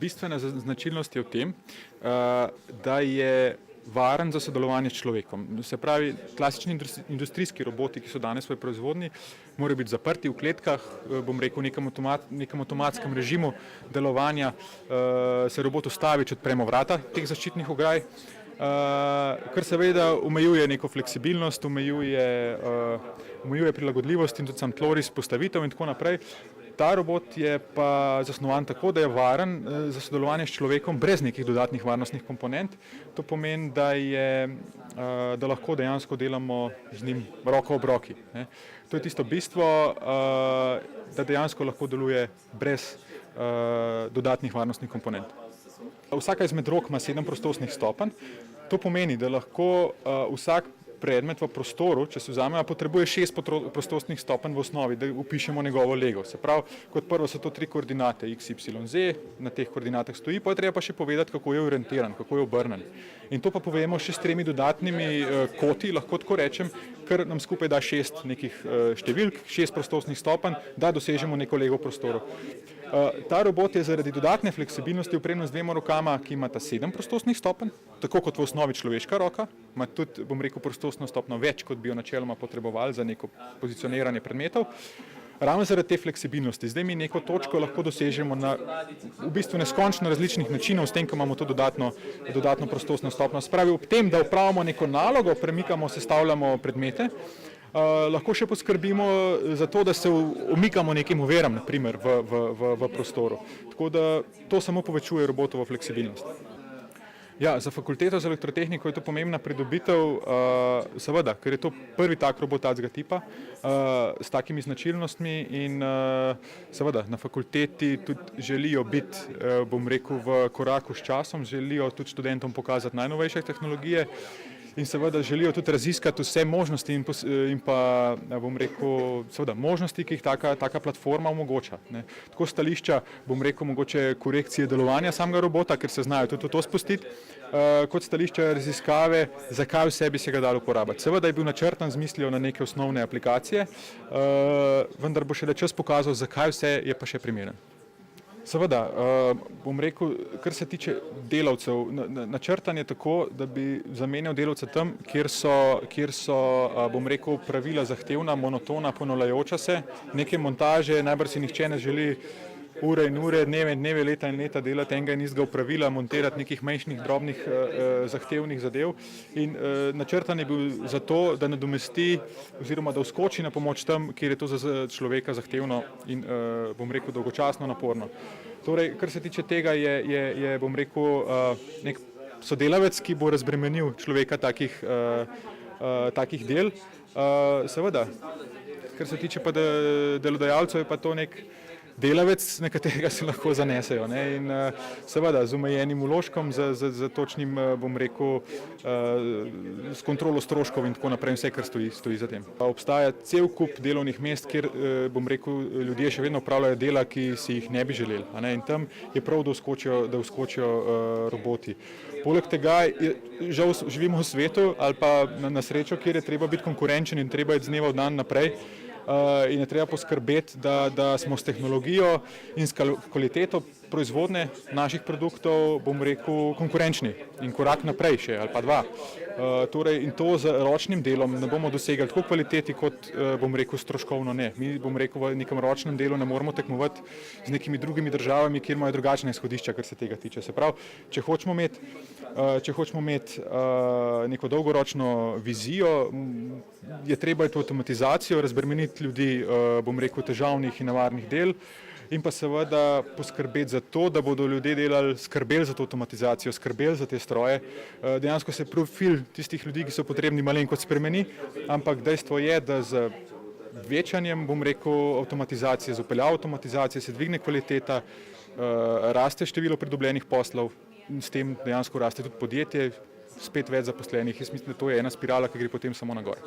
bistvena značilnost je v tem, da je varen za sodelovanje s človekom. Se pravi, klasični industrijski roboti, ki so danes v proizvodnji, morajo biti zaprti v kletkah, bom rekel, v nekem avtomatskem režimu delovanja, se robot ustavi, če odpremo vrata teh zaščitnih ograj, kar seveda omejuje neko fleksibilnost, omejuje prilagodljivost in tudi sam tloris, postavitev in tako naprej. Ta robot je pa zasnovan tako, da je varen za sodelovanje s človekom brez nekih dodatnih varnostnih komponent. To pomeni, da lahko dejansko delamo z njim roko ob roki. To je tisto bistvo, da dejansko lahko deluje brez dodatnih varnostnih komponent. Vsaka izmed rok ima 7 prostorskih stopenj. To pomeni, da lahko vsak predmet v prostoru, če se vzamemo, potrebuje 6 prostorskih stopenj v osnovi, da vpišemo njegovo lego. Se pravi, kot prvo so to 3 koordinate x, y, z, na teh koordinatah stoji, pa je treba pa še povedati, kako je orientiran, kako je obrnen. In to pa povemo še s 3 dodatnimi koti, lahko tako rečem, ker nam skupaj da 6 nekih številk, 6 prostorskih stopenj, da dosežemo neko lego v prostoru. Ta robot je zaradi dodatne fleksibilnosti opremljen z 2 rokama, ki imata 7 prostorskih stopenj, tako kot v osnovi človeška roka, ima tudi, bom rekel, prostorno stopnjo več, kot bi jo načeloma potrebovali za neko pozicioniranje predmetov. Ravno zaradi te fleksibilnosti. Zdaj mi neko točko lahko dosežemo na v bistvu neskončno različnih načinov, s tem, ko imamo to dodatno prostorno stopnjo. Se pravi, ob tem, da opravimo neko nalogo, premikamo, sestavljamo predmete, lahko še poskrbimo za to, da se umikamo nekim oviram, naprimer, v prostoru. Tako da to samo povečuje robotovo fleksibilnost. Ja, za fakulteto za elektrotehniko je to pomembna pridobitev, seveda, ker je to prvi tak robot takega tipa s takimi značilnostmi in seveda na fakulteti tudi želijo biti, bom rekel, v koraku s časom, želijo tudi študentom pokazati najnovejše tehnologije in seveda želijo tudi raziskati vse možnosti in pa, bom rekel, seveda možnosti, ki jih taka platforma omogoča. Tako stališča, bom rekel, mogoče korekcije delovanja samega robota, ker se znajo tudi to spustiti, kot stališča raziskave, zakaj vse bi se ga dalo uporabiti. Seveda je bil načrtan z mislijo na neke osnovne aplikacije, vendar bo šele čas pokazal, zakaj vse je pa še primeren. Seveda, bom rekel, kar se tiče delavcev, načrtan je tako, da bi zamenjal delavce tam, kjer so, bom rekel, pravila zahtevna, monotona, ponavljajoča se, neke montaže, najbrž si nihče ne želi ure in ure, dneve in dneve, leta in leta delati enega in istega opravila, montirati nekih manjših, drobnih, zahtevnih zadev. In načrtan je bil zato, da nadomesti oziroma da vskoči na pomoč tam, kjer je to za človeka zahtevno in, bom rekel, dolgočasno, naporno. Torej, kar se tiče tega, je, bom rekel, nek sodelavec, ki bo razbremenil človeka takih del. Seveda, kar se tiče pa delodajalcev, je pa to nek delavec, na katerega se lahko zanesejo. In seveda z omejenim vložkom, z točnim, bom rekel, s kontrolo stroškov in tako naprej, vse, kar stoji za tem. Obstaja cel kup delovnih mest, kjer, bom rekel, ljudje še vedno opravljajo dela, ki si jih ne bi želeli. In tam je prav, da vskočijo roboti. Poleg tega, žal živimo v svetu ali pa na srečo, kjer je treba biti konkurenčen in treba je z dneva v dan naprej, in je treba poskrbeti, da smo s tehnologijo in s kvaliteto proizvodnje naših produktov, bom rekel, konkurenčni in korak naprej še ali pa 2. Torej, in to z ročnim delom ne bomo dosegli tako kvaliteti kot, bom rekel, stroškovno ne. Mi, bom rekel, v nekem ročnem delu ne moramo tekmovati z nekimi drugimi državami, kjer imajo drugačne izhodišča, kar se tega tiče. Se pravi, če hočemo imeti neko dolgoročno vizijo, je treba iti v avtomatizacijo, razbremeniti ljudi, bom rekel, težavnih in nevarnih del in pa seveda poskrbeti za to, da bodo ljudje skrbeli za to avtomatizacijo, skrbeli za te stroje. Dejansko se profil tistih ljudi, ki so potrebni, malenkost spremeni, ampak dejstvo je, da z večanjem, bom rekel, avtomatizacije, z vpeljavo avtomatizacije se dvigne kvaliteta, raste število pridobljenih poslov in s tem dejansko raste tudi podjetje, spet več zaposlenih. Jaz mislim, da to je ena spirala, ki gre potem samo na gor.